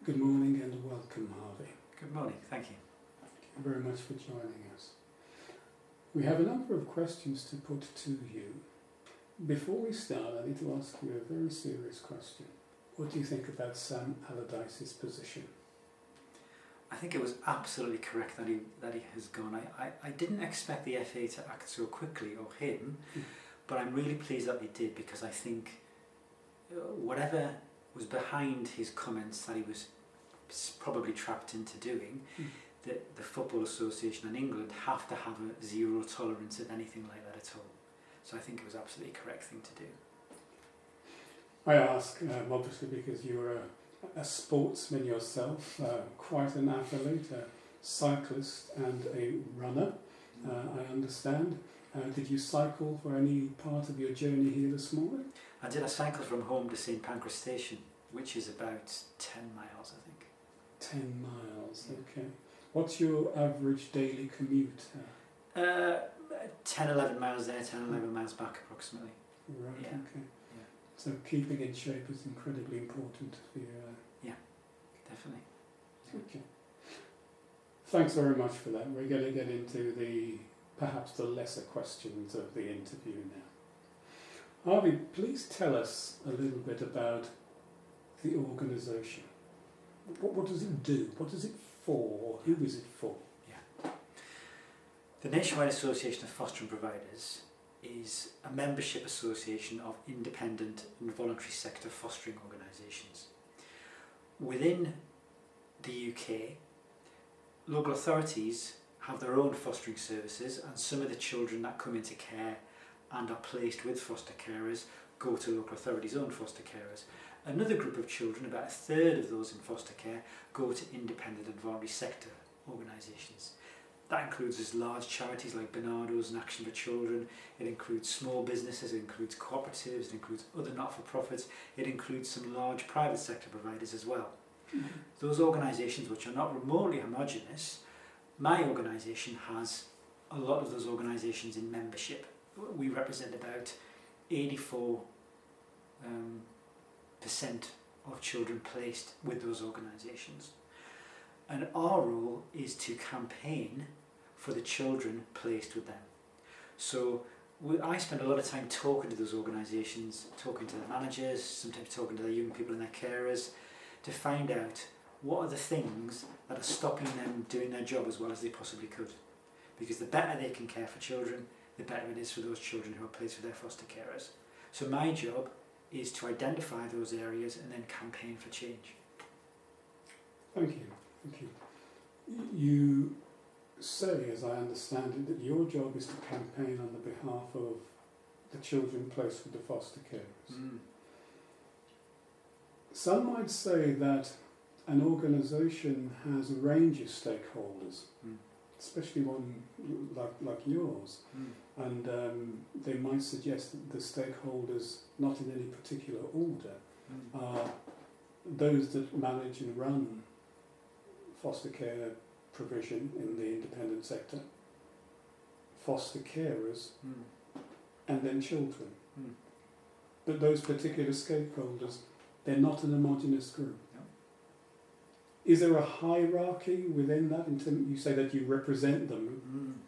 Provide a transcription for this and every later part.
Good morning and welcome, Harvey. Good morning, thank you. Thank you very much for joining us. We have a number of questions to put to you. Before we start, I need to ask you a very serious question. What do you think about Sam Allardyce's position? I think it was absolutely correct that he has gone. I didn't expect the FA to act so quickly, or him, but I'm really pleased that they did, because I think whatever was behind his comments that he was probably trapped into doing, the Football Association in England have to have a zero tolerance of anything like that at all. So I think it was absolutely the correct thing to do. I ask, obviously, because you're a sportsman yourself, quite an athlete, a cyclist and a runner, I understand. Did you cycle for any part of your journey here this morning? I did a cycle from home to St Pancras Station, which is about 10 miles, I think. 10 miles, okay. What's your average daily commute? 10, 11 miles there, 10, 11 miles back approximately. Right, Yeah. okay. Yeah. So keeping in shape is incredibly important for you. Definitely. Okay. Thanks very much for that. We're going to get into perhaps the lesser questions of the interview now. Harvey, please tell us a little bit about the organisation. What does it do? What is it for? Who is it for? The Nationwide Association of Fostering Providers is a membership association of independent and voluntary sector fostering organisations. Within the UK, local authorities have their own fostering services, and some of the children that come into care and are placed with foster carers go to local authorities' own foster carers. Another group of children, about a third of those in foster care, go to independent and voluntary sector organisations. That includes as large charities like Barnardo's and Action for Children. It includes small businesses, it includes cooperatives, it includes other not-for-profits, it includes some large private sector providers as well. Those organisations, which are not remotely homogenous, my organisation has a lot of those organisations in membership. We represent about 84% of children placed with those organisations. And our role is to campaign for the children placed with them. So I spend a lot of time talking to those organisations, talking to the managers, sometimes talking to the young people and their carers, to find out what are the things that are stopping them doing their job as well as they possibly could. Because the better they can care for children, the better it is for those children who are placed with their foster carers. So my job is to identify those areas and then campaign for change. Thank you. Thank you. You say, as I understand it, that your job is to campaign on the behalf of the children placed with the foster carers. Some might say that an organisation has a range of stakeholders, especially one like yours, and they might suggest that the stakeholders, not in any particular order, are those that manage and run foster care provision in the independent sector, foster carers, and then children. But those particular stakeholders, they're not an homogenous group. No. Is there a hierarchy within that? You say that you represent them.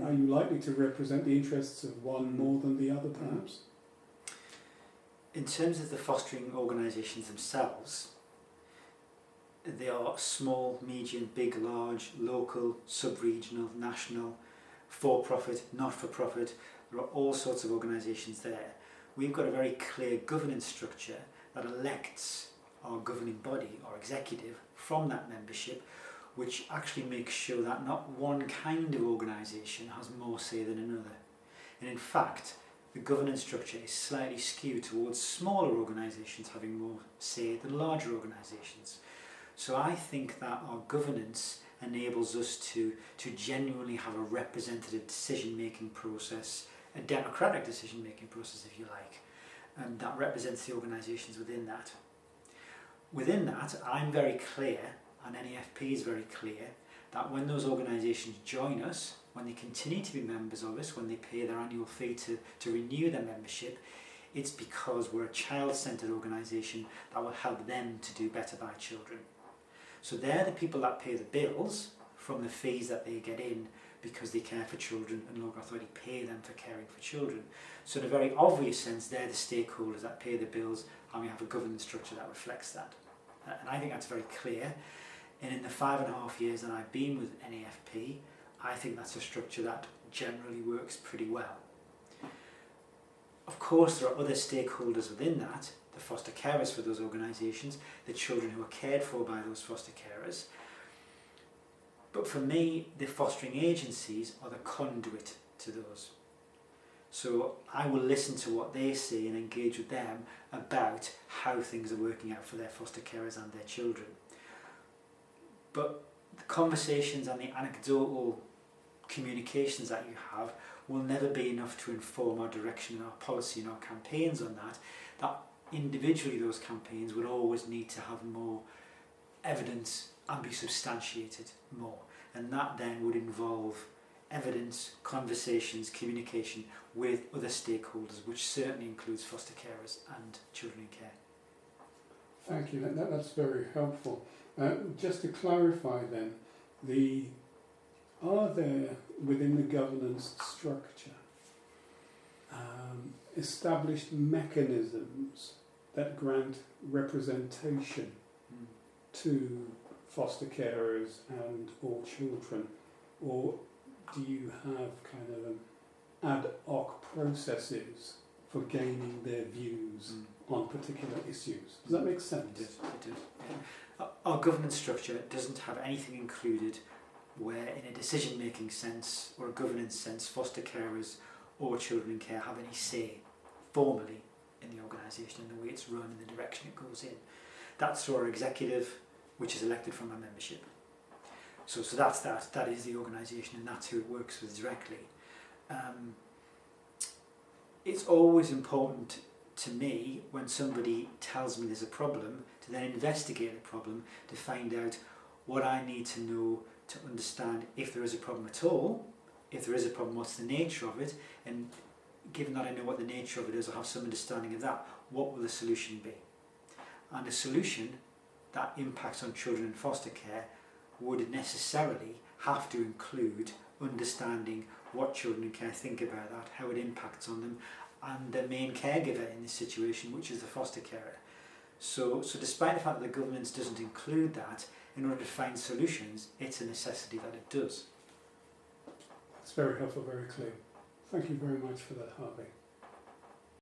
Are you likely to represent the interests of one more than the other, perhaps? In terms of the fostering organisations themselves, they are small, medium, big, large, local, sub-regional, national, for-profit, not-for-profit. There are all sorts of organisations there. We've got a very clear governance structure that elects our governing body, our executive, from that membership, which actually makes sure that not one kind of organisation has more say than another. And in fact, the governance structure is slightly skewed towards smaller organisations having more say than larger organisations. So I think that our governance enables us to genuinely have a representative decision-making process, a democratic decision-making process, if you like, and that represents the organisations within that. Within that, I'm very clear, and NAFP is very clear, that when those organisations join us, when they continue to be members of us, when they pay their annual fee to renew their membership, it's because we're a child-centred organisation that will help them to do better by children. So they're the people that pay the bills from the fees that they get in because they care for children and local authority pay them for caring for children. So in a very obvious sense, they're the stakeholders that pay the bills, and we have a governance structure that reflects that. And I think that's very clear. And in the 5.5 years that I've been with NAFP, I think that's a structure that generally works pretty well. Of course, there are other stakeholders within that, the foster carers for those organisations, the children who are cared for by those foster carers. But for me, the fostering agencies are the conduit to those. So I will listen to what they say and engage with them about how things are working out for their foster carers and their children. But the conversations and the anecdotal communications that you have will never be enough to inform our direction and our policy and our campaigns on that. That individually those campaigns will always need to have more evidence and be substantiated more. And that then would involve evidence, conversations, communication with other stakeholders, which certainly includes foster carers and children in care. Thank you, that's very helpful. Just to clarify then, are there within the governance structure established mechanisms that grant representation to foster carers and all children, or do you have kind of ad hoc processes for gaining their views on particular issues? Does that make sense? It does. Yeah. Our governance structure doesn't have anything included where, in a decision-making sense or a governance sense, foster carers or children in care have any say formally in the organisation and the way it's run and the direction it goes in. That's through our executive, which is elected from our membership. So that's that. That is the organisation, and that's who it works with directly. It's always important to me when somebody tells me there's a problem to then investigate the problem to find out what I need to know to understand if there is a problem at all. If there is a problem, what's the nature of it, and given that I know what the nature of it is, I have some understanding of that, what will the solution be? And a solution that impacts on children in foster care would necessarily have to include understanding what children in care think about that, how it impacts on them, and the main caregiver in this situation, which is the foster carer. So despite the fact that the governance doesn't include that, in order to find solutions, it's a necessity that it does. That's very helpful, very clear. Thank you very much for that, Harvey.